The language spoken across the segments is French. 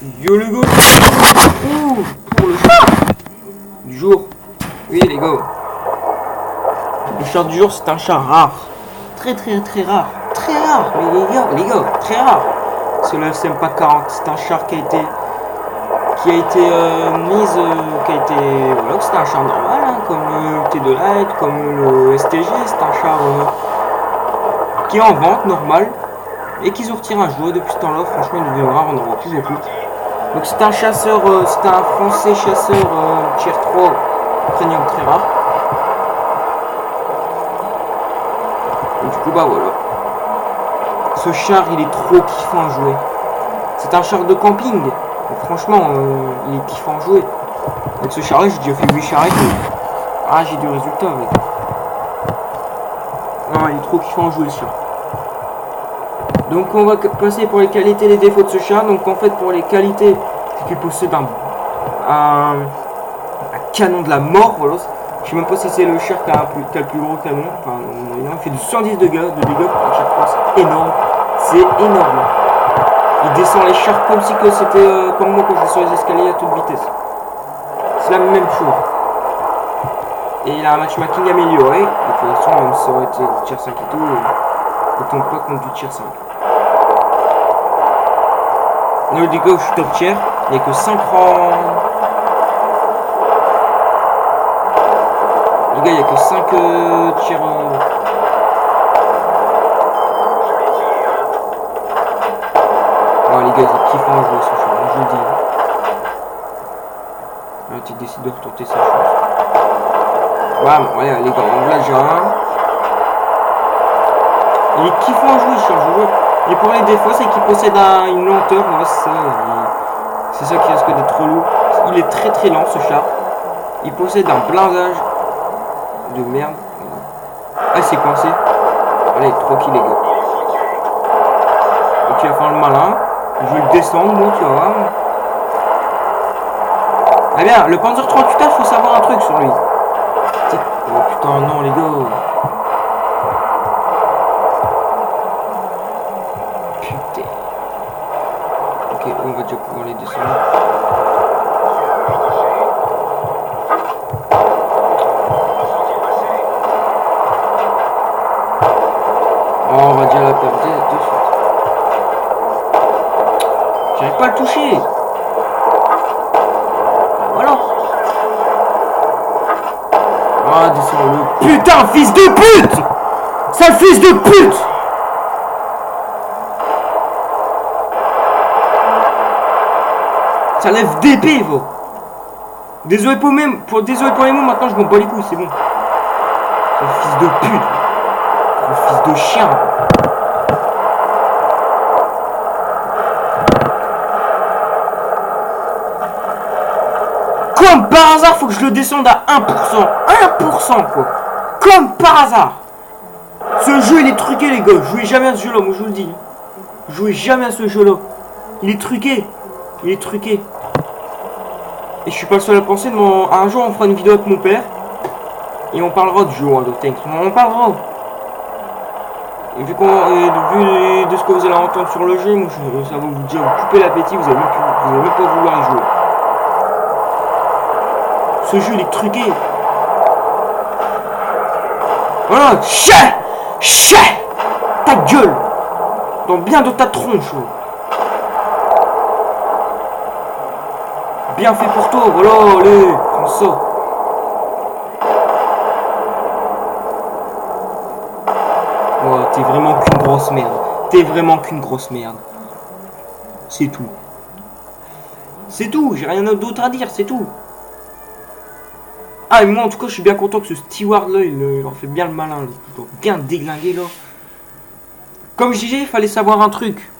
Yo les gars. Ouh, pour le char du jour. Oui les gars. Le char du jour c'est un char rare. Très rare. Très rare. Mais les gars, très rare. C'est le SMP 40. C'est un char qui a été voilà, c'est un char normal, hein, comme le T2 Light, comme le STG. C'est un char qui est en vente, normal. Et qu'ils ont retiré un jouet depuis ce temps-là. Franchement, il devient rare, on en voit toujours plus. Donc c'est un chasseur, c'est un français chasseur tier 3 premium très rare. Et du coup bah voilà. Ce char il est trop kiffant à jouer. C'est un char de camping. Et franchement il est kiffant à jouer. Avec ce char là j'ai déjà fait 8 chars avec lui. Ah j'ai du résultat avec. Non il est trop kiffant à jouer ce char. Donc on va passer pour les qualités et les défauts de ce char. Donc en fait pour les qualités, c'est qu'il possède un canon de la mort. Voilà. Je sais même pas si c'est le char qui a le plus gros canon. Enfin, il fait du 110 de dégâts à chaque fois. C'est énorme. C'est énorme. Il descend les chars comme si que c'était comme moi quand je suis sur les escaliers à toute vitesse. C'est la même chose. Et il a un matchmaking amélioré. De toute façon, même si ça aurait été du tier 5 et tout, ne tombe pas contre du tier 5. Nous, du coup, je suis top tier. Il n'y a que 5 rangs. Les gars, il n'y a que 5 tiers. Oh, les gars, c'est kiffant à jouer ce char, je vous le dis. Ah, tu décides de retenter sa chance. Ouais, bon, allez, les gars, on l'a déjà un. Il est kiffant à jouer ce char, je vous jure. Et pour les défauts, c'est qu'il possède une lenteur. Ouais, c'est ça qui risque d'être relou. Il est très lent ce char. Il possède un blindage de merde. Ah, c'est coincé. Allez, tranquille les gars. Donc il va faire le malin. Je vais le descendre, moi, tu vois. Ah bien, le Panzer 38A, faut savoir un truc sur lui. Oh putain, non les gars. Putain. Ok, on va déjà pouvoir les descendre. Oh, on va déjà la perdre de suite. J'arrive pas à le toucher. Voilà. Ah, descends-le. Putain, fils de pute! Sale fils de pute! Ça lève d'épée, vous. Désolé pour les mots, maintenant je m'en bats les couilles, c'est bon. Sale fils de pute. Gros fils de chien. Comme par hasard, faut que je le descende à 1%. 1% quoi. Comme par hasard. Ce jeu il est truqué les gars. Jouez jamais à ce jeu là, moi je vous le dis. Jouez jamais à ce jeu là. Il est truqué. Il est truqué. Et je suis pas le seul à penser. Un jour on fera une vidéo avec mon père. Et on parlera de jeu World of Tanks. On parlera. Et vu de ce que vous allez entendre sur le jeu, moi, ça va vous dire, vous coupez l'appétit, vous allez même pas vouloir y jouer. Ce jeu il est truqué. Voilà, chais ta gueule. Dans bien de ta tronche. Bien fait pour toi, voilà, allez, prends ça. Oh, t'es vraiment qu'une grosse merde. T'es vraiment qu'une grosse merde. C'est tout. C'est tout, j'ai rien d'autre à dire, c'est tout. Ah, et moi en tout cas, je suis bien content que ce steward là, il en fait bien le malin, là. Il doit bien déglinguer là. Comme je disais, il fallait savoir un truc.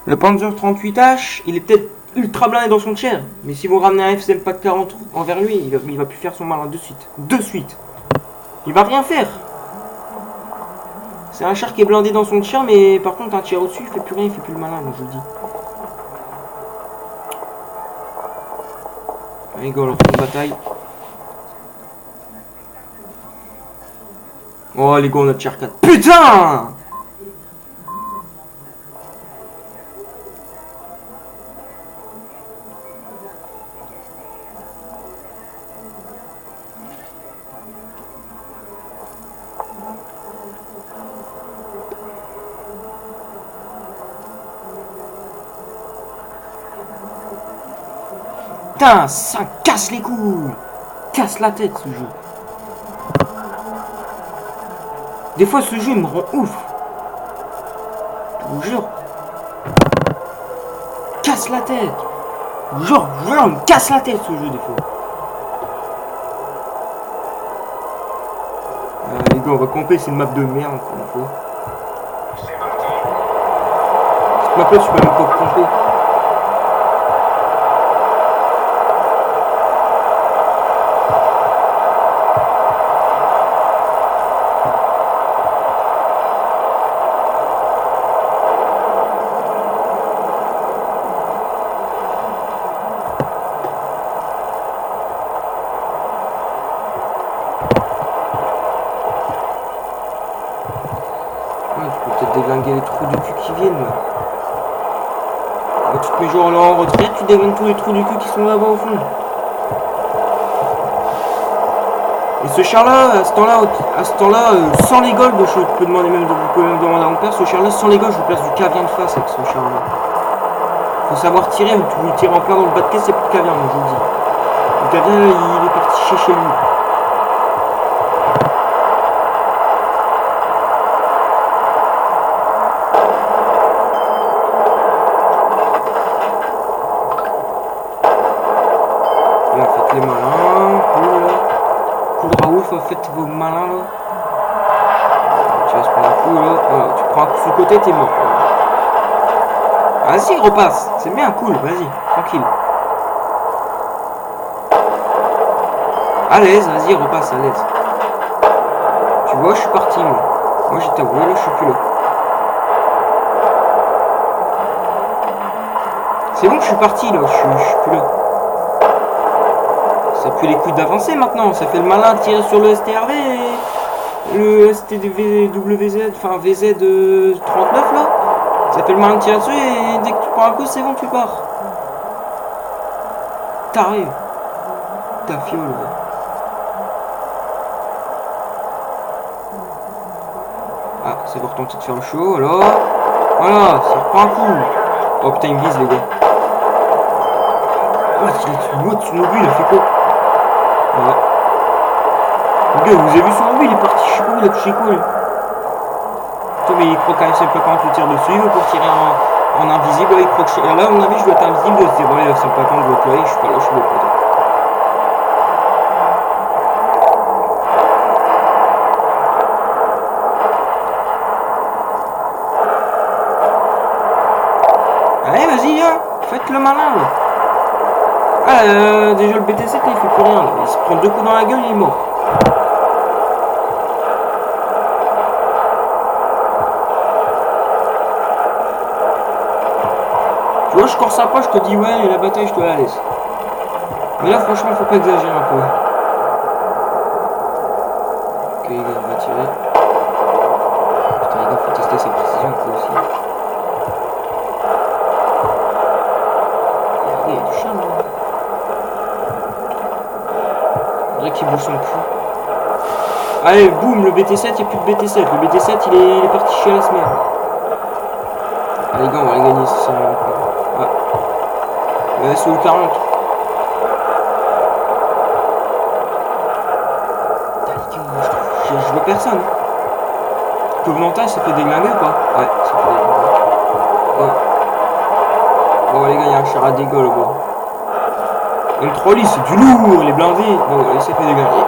Le Panzer 38H, il est peut-être ultra blindé dans son tiers. Mais si vous ramenez un FCM pas de 40 envers lui, il va plus faire son malin de suite. De suite. Il va rien faire. C'est un char qui est blindé dans son tiers, mais par contre un tiers au-dessus, il fait plus rien, il fait plus le malin, donc je vous le dis. Allez go, on fait une bataille. Oh les gars, on a tier 4. Putain! Putain, ça casse les couilles. Casse la tête ce jeu. Des fois ce jeu me rend ouf. Je vous jure. Casse la tête. Genre, il me casse la tête ce jeu des fois. Les gars, on va camper, c'est une map de merde encore une fois. Cette map là, je peux même pas camper. Déglinguer les trous du cul qui viennent là. Tu te mets genre là en retraite, tu déglingues tous les trous du cul qui sont là-bas au fond. Et ce char là, à ce temps-là, sans les golds, je peux demander même, vous pouvez même demander à mon père, ce char là, sans les golds, je vous place du caviar de face avec ce char là. Faut savoir tirer, vous le tirez en plein dans le bas de caisse, c'est plus de caviar, donc je vous le dis. Le caviar il est parti chez lui. Les malins, cool Raouf, faites vos malins là. Tu vas se prendre un coup là, voilà, tu prends un coup sur le côté, t'es mort. Vas-y, repasse, c'est bien, cool, vas-y, tranquille. À l'aise, vas-y, repasse, à l'aise. Tu vois, je suis parti moi. Moi j'étais avoué, là je suis plus là. C'est bon que je suis parti là, je suis plus là. Ça pue les couilles d'avancer maintenant, ça fait le malin de tirer sur le STRV et le STWZ, enfin VZ 39 là. Ça fait le malin de tirer dessus et dès que tu prends un coup c'est bon tu pars. Taré. Ta fiole. Ah, c'est pour tenter de faire le show alors. Voilà, ça reprend un coup. Oh putain il me vise les gars. Oh, il est dessus nos buts, il a fait quoi? Voilà. Le gars, vous avez vu son envie, il est parti, je sais pas où, il a touché quoi lui. Attends, mais il croit quand même, c'est pas quand tu tires dessus, il veut pour tirer en invisible, il croit que je... Là, à mon avis, je dois être invisible, il se dit, ouais, c'est pas quand je dois être là, je suis pas là, je suis là, peut-être. Allez, vas-y, hein, faites le malin, là. Ah, déjà le BT7, là, il fait plus rien, là. Il se prend 2 coups dans la gueule, il est mort. Tu vois, je corse pas, je te dis ouais, la bataille, je te la laisse. Mais là, franchement, faut pas exagérer un peu. Ok, les gars, on va tirer. Putain, les gars, faut tester sa précision un peu aussi. Il y a du chien là. On dirait qu'il bouge son cul. Allez, boum, le BT7, il n'y a plus de BT7. Le BT7, il est parti chez la semaine. Allez, les gars, on va les gagner, c'est ça. Ouais, c'est le 40. Je vois personne. Covenantage, ça fait déglinguer ou pas? Ouais, ça fait déglinguer. Ouais. Bon, les gars, il y a un char à dégâts là-bas. M3 c'est du lourd, il est blindé. Bon, il s'est fait déglinguer.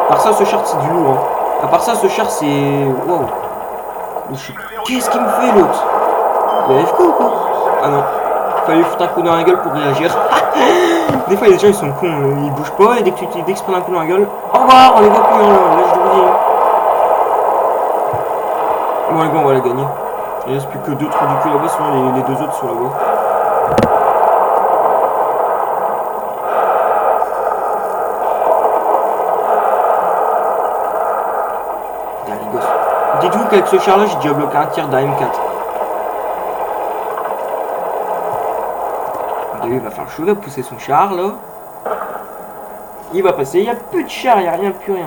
À part ça, ce char, c'est du lourd. Hein. À part ça, ce char, c'est. Waouh. Qu'est-ce qu'il me fait l'autre? Il a FK ou quoi? Ah non. Fallait lui foutre un coup dans la gueule pour réagir. Des fois, les gens ils sont cons, ils bougent pas et dès que tu prends un coup dans la gueule, au revoir, on les voit plus, là, je vous dis. Bon, les gars, on va la gagner. Il reste plus que 2 trous du cul là-bas, sinon les 2 autres sont là-bas. Allez, gosse. Dites-vous qu'avec ce char là, j'ai déjà bloqué un tir d'AM4. Il va faire le show, il va pousser son char là. Il va passer, il n'y a plus de char, il n'y a rien, plus rien.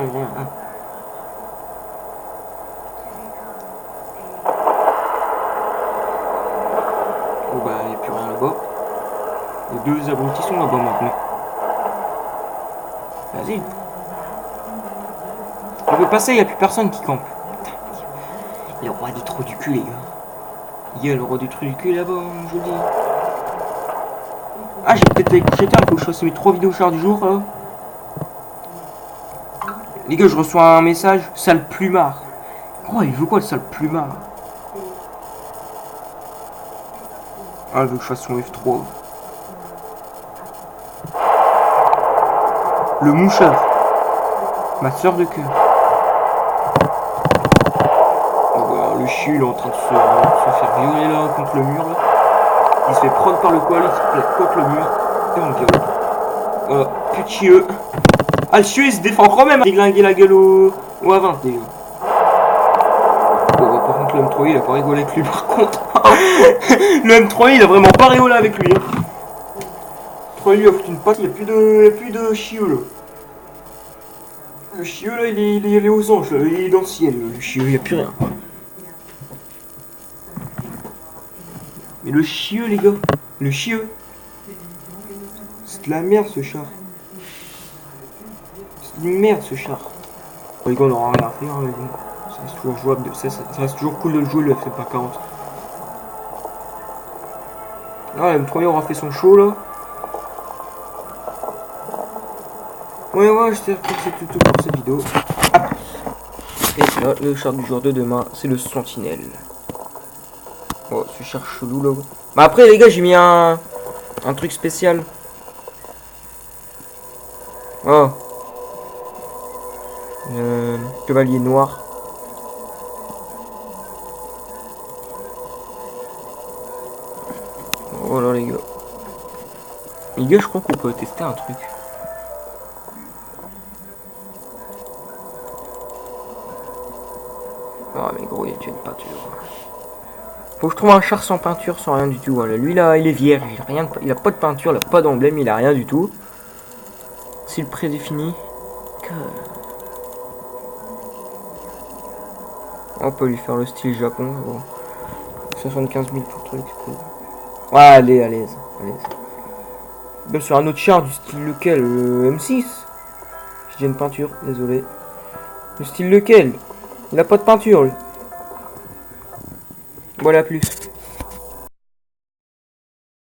Oh bah il n'y a plus rien là-bas. Les 2 abrutis sont là-bas maintenant. Vas-y. On peut passer, il n'y a plus personne qui campe. Putain, le roi des trous du cul, les gars. Il y a le roi du trou du cul là-bas, je vous dis. Ah, j'ai peut-être été couché tard, il faut que je fasse mes 3 vidéos chars du jour là. Les gars, je reçois un message, sale plumard. Oh, il veut quoi le sale plumard? Ah, il veut que je fasse son F3. Le moucheur. Ma soeur de cœur. Oh, bah, le chiu, il est en train de se faire violer là contre le mur là. Il se fait prendre par le poil, il se plaque contre le mur. Et on gueule. Voilà, petit eux. Ah, le chiu il se défend quand même. Déglinguer la gueule au A20, les gars. Bon, bah, par contre, le M3 il a pas rigolé avec lui par contre. Le M3 il a vraiment pas rigolé avec lui. Hein. Le M3 lui a foutu une patte, il n'y a plus de chiu là. Le chieux là, il est aux anges, là. Il est dans le ciel, le chieux, il n'y a plus rien. Mais le chieux, les gars, le chieux, c'est de la merde ce char. C'est une merde ce char. Bon, les gars, on n'aura rien à faire, mais bon, ça reste toujours jouable, ça reste toujours cool de le jouer, le F pas 40. Ah, le M3 aura fait son show là. Ouais, j'espère que c'est tout pour cette vidéo. Ah. Et là, le char du jour de demain, c'est le Sentinelle. Oh, ce char chelou là. Bah après, les gars, j'ai mis un truc spécial. Oh. Chevalier noir. Oh là, les gars. Les gars, je crois qu'on peut tester un truc. Ah mais gros, il y a déjà une peinture. Faut que je trouve un char sans peinture, sans rien du tout. Voilà. Lui là, il est vierge, il a pas de peinture, il a pas d'emblème, il a rien du tout. C'est le prédéfini. On peut lui faire le style Japon. Bon. 75 000 pour le truc. Ouais, allez. Même sur un autre char du style lequel, le M6. J'ai une peinture, désolé. Le style lequel? Il a pas de peinture lui. Voilà plus.